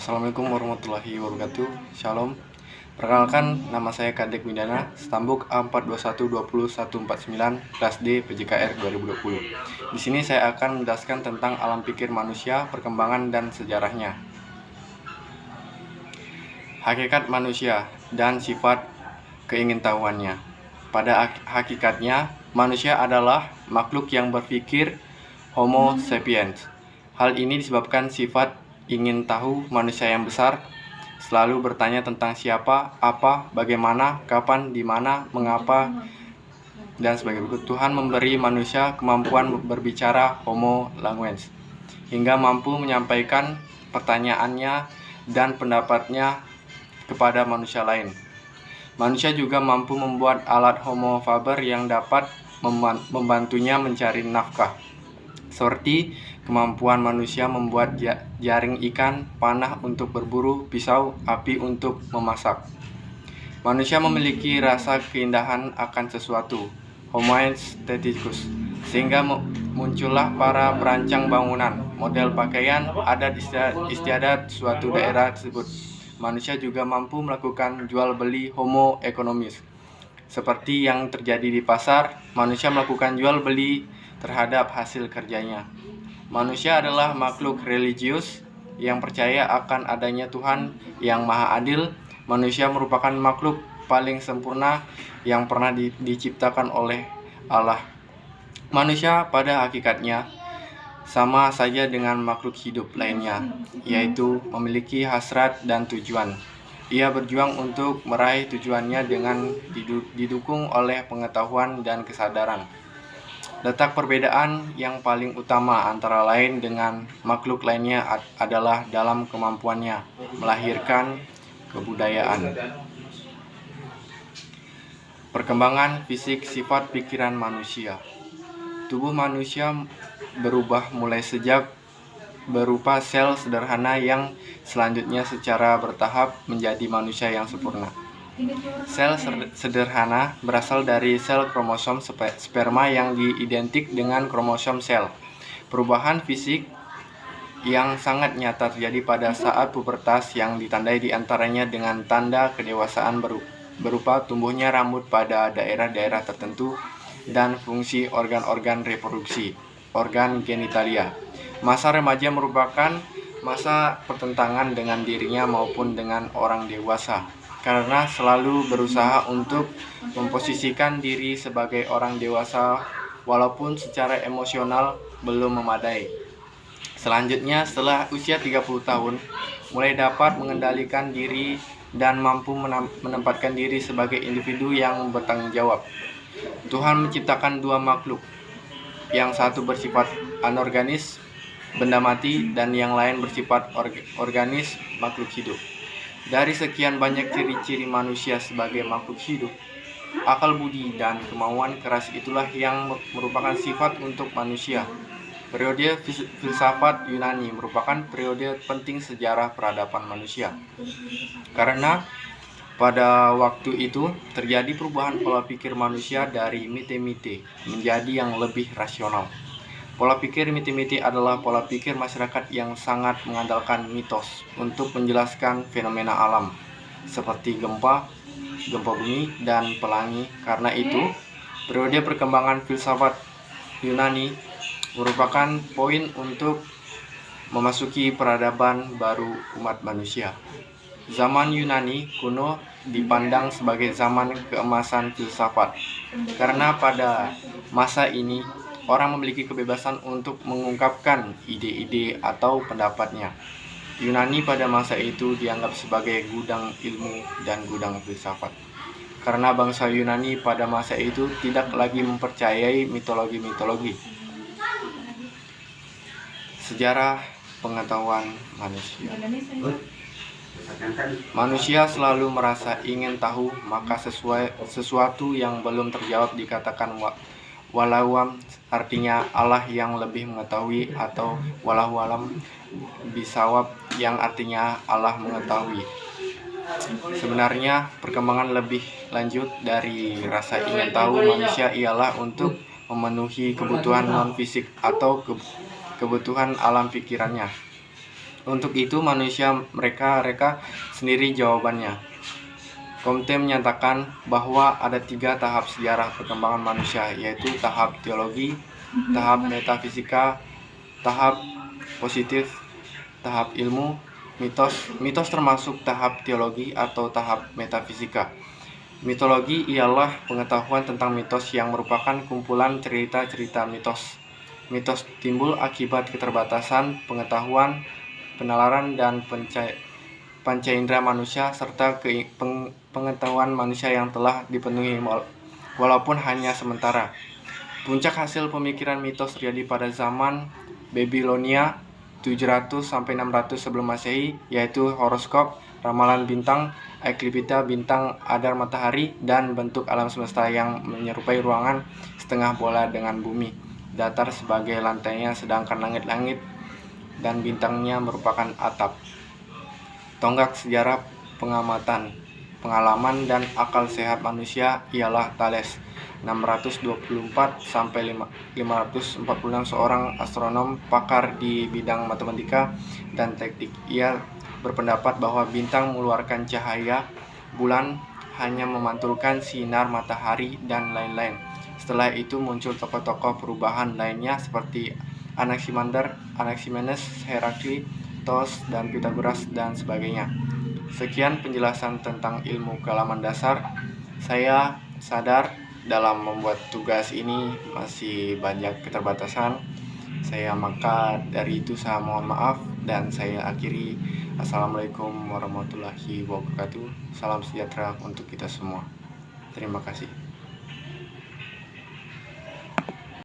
Assalamualaikum warahmatullahi wabarakatuh. Shalom. Perkenalkan, nama saya Kadek Widana, Stambuk A42120149, kelas D PJKR 2020. Di sini saya akan menjelaskan tentang alam pikir manusia, perkembangan dan sejarahnya. Hakikat manusia dan sifat keingintahuannya. Pada hakikatnya, manusia adalah makhluk yang berpikir, Homo sapiens. Hal ini disebabkan sifat ingin tahu manusia yang besar, selalu bertanya tentang siapa, apa, bagaimana, kapan, di mana, mengapa, dan sebagainya. Tuhan memberi manusia kemampuan berbicara Homo languens, hingga mampu menyampaikan pertanyaannya dan pendapatnya kepada manusia lain. Manusia juga mampu membuat alat Homo faber yang dapat membantunya mencari nafkah, seperti kemampuan manusia membuat jaring ikan, panah untuk berburu, pisau, api untuk memasak. Manusia memiliki rasa keindahan akan sesuatu, Homo aestheticus, sehingga muncullah para perancang bangunan, model pakaian, adat istiadat suatu daerah tersebut. Manusia juga mampu melakukan jual beli Homo economis. Seperti yang terjadi di pasar, manusia melakukan jual beli terhadap hasil kerjanya. Manusia adalah makhluk religius yang percaya akan adanya Tuhan yang Maha Adil. Manusia merupakan makhluk paling sempurna yang pernah diciptakan oleh Allah. Manusia pada hakikatnya sama saja dengan makhluk hidup lainnya, yaitu memiliki hasrat dan tujuan. Ia berjuang untuk meraih tujuannya dengan didukung oleh pengetahuan dan kesadaran. Letak perbedaan yang paling utama antara lain dengan makhluk lainnya adalah dalam kemampuannya melahirkan kebudayaan. Perkembangan fisik sifat pikiran manusia. Tubuh manusia berubah mulai sejak berupa sel sederhana yang selanjutnya secara bertahap menjadi manusia yang sempurna. Sel sederhana berasal dari sel kromosom sperma yang diidentik dengan kromosom sel. Perubahan fisik yang sangat nyata terjadi pada saat pubertas yang ditandai diantaranya dengan tanda kedewasaan berupa tumbuhnya rambut pada daerah-daerah tertentu dan fungsi organ-organ reproduksi, organ genitalia. Masa remaja merupakan masa pertentangan dengan dirinya maupun dengan orang dewasa, karena selalu berusaha untuk memposisikan diri sebagai orang dewasa walaupun secara emosional belum memadai. Selanjutnya, setelah usia 30 tahun, mulai dapat mengendalikan diri dan mampu menempatkan diri sebagai individu yang bertanggung jawab. Tuhan menciptakan dua makhluk, yang satu bersifat anorganis, benda mati, dan yang lain bersifat organis, makhluk hidup. Dari sekian banyak ciri-ciri manusia sebagai makhluk hidup, akal budi dan kemauan keras itulah yang merupakan sifat untuk manusia. Periode filsafat Yunani merupakan periode penting sejarah peradaban manusia, karena pada waktu itu terjadi perubahan pola pikir manusia dari mite-mite menjadi yang lebih rasional. Pola pikir mite-mite adalah pola pikir masyarakat yang sangat mengandalkan mitos untuk menjelaskan fenomena alam, seperti gempa bumi, dan pelangi. Karena itu, periode perkembangan filsafat Yunani merupakan poin untuk memasuki peradaban baru umat manusia. Zaman Yunani kuno dipandang sebagai zaman keemasan filsafat, karena pada masa ini orang memiliki kebebasan untuk mengungkapkan ide-ide atau pendapatnya. Yunani pada masa itu dianggap sebagai gudang ilmu dan gudang filsafat, karena bangsa Yunani pada masa itu tidak lagi mempercayai mitologi-mitologi. Sejarah pengetahuan manusia. Manusia selalu merasa ingin tahu, maka sesuatu yang belum terjawab dikatakan walawam, artinya Allah yang lebih mengetahui, atau wallahu bisawab yang artinya Allah mengetahui. Sebenarnya perkembangan lebih lanjut dari rasa ingin tahu manusia ialah untuk memenuhi kebutuhan non fisik atau kebutuhan alam pikirannya. Untuk itu mereka sendiri jawabannya. Comte menyatakan bahwa ada 3 tahap sejarah perkembangan manusia, yaitu tahap teologi, tahap metafisika, tahap positif, tahap ilmu, mitos termasuk tahap teologi atau tahap metafisika. Mitologi ialah pengetahuan tentang mitos yang merupakan kumpulan cerita-cerita mitos. Mitos timbul akibat keterbatasan pengetahuan, penalaran, dan panca indera manusia, serta pengetahuan manusia yang telah dipenuhi walaupun hanya sementara. Puncak hasil pemikiran mitos terjadi pada zaman Babilonia 700-600 sebelum Masehi, yaitu horoskop, ramalan bintang, ekliptika bintang, adar matahari, dan bentuk alam semesta yang menyerupai ruangan setengah bola dengan bumi datar sebagai lantainya, sedangkan langit-langit dan bintangnya merupakan atap. Tonggak sejarah pengalaman dan akal sehat manusia ialah Thales 624-546, seorang astronom pakar di bidang matematika dan teknik. Ia berpendapat bahwa bintang mengeluarkan cahaya, bulan hanya memantulkan sinar matahari, dan lain-lain. Setelah itu muncul tokoh-tokoh perubahan lainnya seperti Anaximenes, Heraklitos, dan Pythagoras, dan sebagainya. Sekian penjelasan tentang ilmu kealaman dasar. Saya sadar dalam membuat tugas ini masih banyak keterbatasan. Maka dari itu saya mohon maaf, dan saya akhiri. Assalamualaikum warahmatullahi wabarakatuh. Salam sejahtera untuk kita semua. Terima kasih.